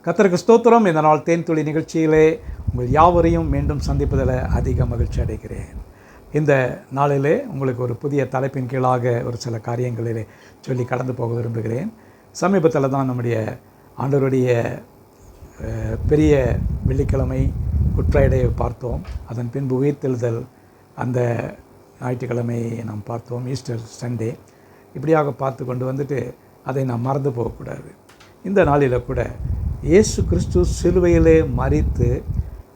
கர்த்தருக்கு ஸ்தோத்திரம். இந்த நாள் தேன்துளி நிகழ்ச்சியிலே உங்கள் யாவரையும் மீண்டும் சந்திப்பதில் அதிக மகிழ்ச்சி அடைகிறேன். இந்த நாளிலே உங்களுக்கு ஒரு புதிய தலைப்பின் கீழாக ஒரு சில காரியங்களிலே சொல்லி கடந்து போக விரும்புகிறேன். சமீபத்தில் தான் நம்முடைய ஆண்டவருடைய பெரிய வெள்ளிக்கிழமை குட் ஃப்ரைடேயை பார்த்தோம். அதன் பின்பு உயிர்த்தெழுதல் அந்த ஞாயிற்றுக்கிழமை நாம் பார்த்தோம், ஈஸ்டர் சண்டே. இப்படியாக பார்த்து கொண்டு வந்துட்டு அதை நாம் மறந்து போகக்கூடாது. இந்த நாளில் கூட இயேசு கிறிஸ்து சிலுவையிலே மரித்து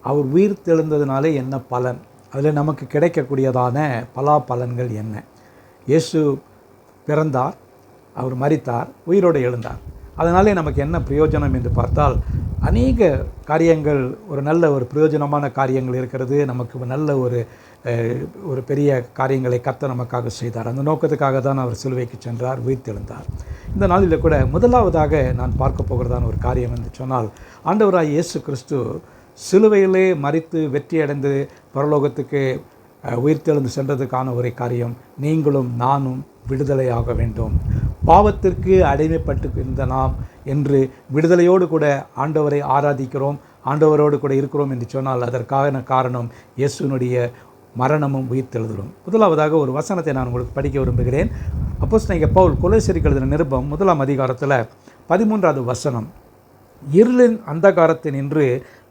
அவர் உயிர் தெழுந்ததினாலே என்ன பலன், அதில் நமக்கு கிடைக்கக்கூடியதான பலாபலன்கள் என்ன? இயேசு பிறந்தார், அவர் மரித்தார், உயிரோடு எழுந்தார். அதனாலே நமக்கு என்ன பிரயோஜனம் என்று பார்த்தால் அநேக காரியங்கள், ஒரு நல்ல ஒரு பிரயோஜனமான காரியங்கள் இருக்கிறது. நமக்கு நல்ல ஒரு பெரிய காரியங்களை கர்த்தர் நமக்காக செய்தார். அந்த நோக்கத்துக்காக தான் அவர் சிலுவைக்கு சென்றார், உயிர் தெழுந்தார். இந்த நாளில் கூட முதலாவதாக நான் பார்க்க போகிறதான ஒரு காரியம் என்று சொன்னால், ஆண்டவராய் இயேசு கிறிஸ்து சிலுவையிலே மரித்து வெற்றியடைந்து பரலோகத்துக்கு உயிர்த்தெழுந்து சென்றதுக்கான ஒரு காரியம், நீங்களும் நானும் விடுதலையாக வேண்டும். பாவத்திற்கு அடிமைப்பட்டு இருந்த நாம் என்று விடுதலையோடு கூட ஆண்டவரை ஆராதிக்கிறோம், ஆண்டவரோடு கூட இருக்கிறோம் என்று சொன்னால் அதற்கான காரணம் இயேசுனுடைய மரணமும் உயிர்த்தெழுதலும். முதலாவதாக ஒரு வசனத்தை நான் உங்களுக்கு படிக்க விரும்புகிறேன். அப்போஸ்தலனாகிய பவுல் கொலோசியருக்கு எழுதின நிருபம் 1ஆம் அதிகாரத்தில் 13வது வசனம், இருளின் அந்தகாரத்தினின்று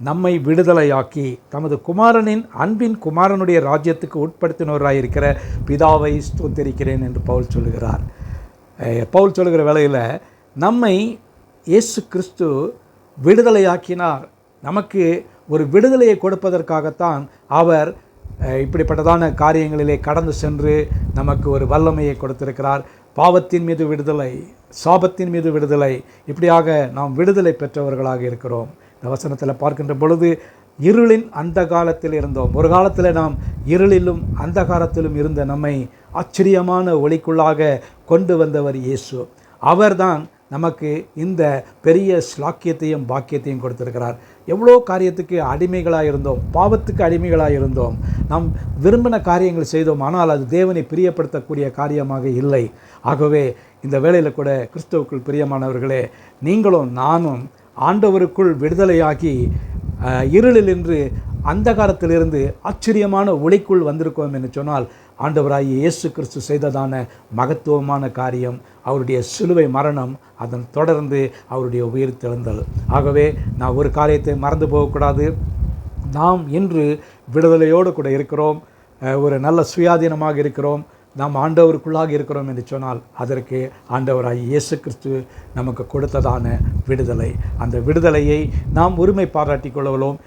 நம்மை விடுதலையாக்கி தமது குமாரனின் அன்பின் குமாரனுடைய ராஜ்யத்துக்கு உட்படுத்தினவராயிருக்கிற பிதாவை ஸ்தோத்திரிக்கிறேன் என்று பவுல் சொல்லுகிறார். பவுல் சொல்லுகிற வேளையில் நம்மை இயேசு கிறிஸ்து விடுதலையாக்கினார். நமக்கு ஒரு விடுதலையை கொடுப்பதற்காகத்தான் அவர் இப்படிப்பட்டதான காரியங்களிலே கடந்து சென்று நமக்கு ஒரு வல்லமையை கொடுத்திருக்கிறார். பாவத்தின் மீது விடுதலை, சாபத்தின் மீது விடுதலை, இப்படியாக நாம் விடுதலை பெற்றவர்களாக இருக்கிறோம். இந்த வசனத்தில் பார்க்கின்ற பொழுது இருளின் அந்த காலத்தில் இருந்தோம். ஒரு காலத்தில் நாம் இருளிலும் அந்த காலத்திலும் இருந்த நம்மை ஆச்சரியமான ஒளிக்குள்ளாக கொண்டு வந்தவர் இயேசு. அவர்தான் நமக்கு இந்த பெரிய ஸ்லாக்கியத்தையும் பாக்கியத்தையும் கொடுத்திருக்கிறார். எவ்வளோ காரியத்துக்கு அடிமைகளாக இருந்தோம், பாவத்துக்கு அடிமைகளாக இருந்தோம், நாம் விரும்பின காரியங்கள் செய்தோம், ஆனால் அது தேவனை பிரியப்படுத்தக்கூடிய காரியமாக இல்லை. ஆகவே இந்த வேளையில் கூட கிறிஸ்துவுக்குள் பிரியமானவர்களே, நீங்களும் நானும் ஆண்டவருக்குள் விடுதலையாகி இருளிலிருந்து அந்த காலத்திலிருந்து ஆச்சரியமான ஒளிக்குள் வந்திருக்கோம் என்று சொன்னால், ஆண்டவராகிய இயேசு கிறிஸ்து செய்ததான மகத்துவமான காரியம் அவருடைய சிலுவை மரணம், அதன் தொடர்ந்து அவருடைய உயிர் தெழுந்தல். ஆகவே நான் ஒரு காரியத்தை மறந்து போகக்கூடாது. நாம் இன்று விடுதலையோடு கூட இருக்கிறோம், ஒரு நல்ல சுயாதீனமாக இருக்கிறோம், நாம் ஆண்டவருக்குள்ளாக இருக்கிறோம் என்று சொன்னால் அதற்கு ஆண்டவராகிய இயேசு கிறிஸ்து நமக்கு கொடுத்ததான விடுதலை. அந்த விடுதலையை நாம் உரிமை பாராட்டி கொள்ளவும்,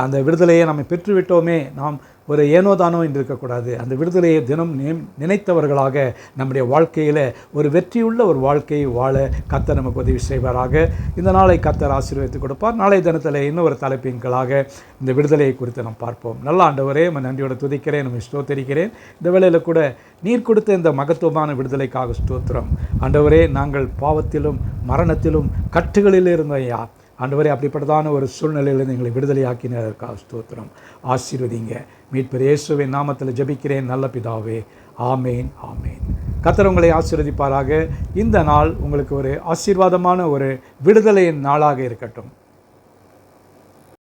அந்த விடுதலையை நாம் பெற்றுவிட்டோமே, நாம் ஒரு ஏனோதானோ என்று இருக்கக்கூடாது. அந்த விடுதலையை தினம் நினைத்தவர்களாக நம்முடைய வாழ்க்கையில் ஒரு வெற்றியுள்ள ஒரு வாழ்க்கையை வாழ கர்த்தர் நமக்கு உதவி செய்வாராக. இந்த நாளை கர்த்தர் ஆசீர்வதித்து கொடுப்பார். நாளை தினத்தில் இன்னொரு தலைப்பின்களாக இந்த விடுதலையை குறித்து நாம் பார்ப்போம். நல்ல ஆண்டவரே, நன்றியோடு துதிக்கிறேன், நம்ம ஸ்தோத்திரிக்கிறேன். இந்த வேளையில் கூட நீர் கொடுத்த இந்த மகத்துவமான விடுதலைக்காக ஸ்தோத்திரம். ஆண்டவரே, நாங்கள் பாவத்திலும் மரணத்திலும் கட்டுகளில் இருந்தோம் ஐயா. ஆண்டவரே, அப்படிப்பட்டதான ஒரு சூழ்நிலையில் எங்களை விடுதலையாக்கினதற்காக ஸ்தோத்திரம். ஆசீர்வதிங்க. மீட்பர் இயேசுவின் நாமத்தில் ஜெபிக்கிறேன் நல்ல பிதாவே, ஆமேன் ஆமேன். கர்த்தர் உங்களை ஆசீர்வதிப்பாராக. இந்த நாள் உங்களுக்கு ஒரு ஆசீர்வாதமான ஒரு விடுதலையின் நாளாக இருக்கட்டும்.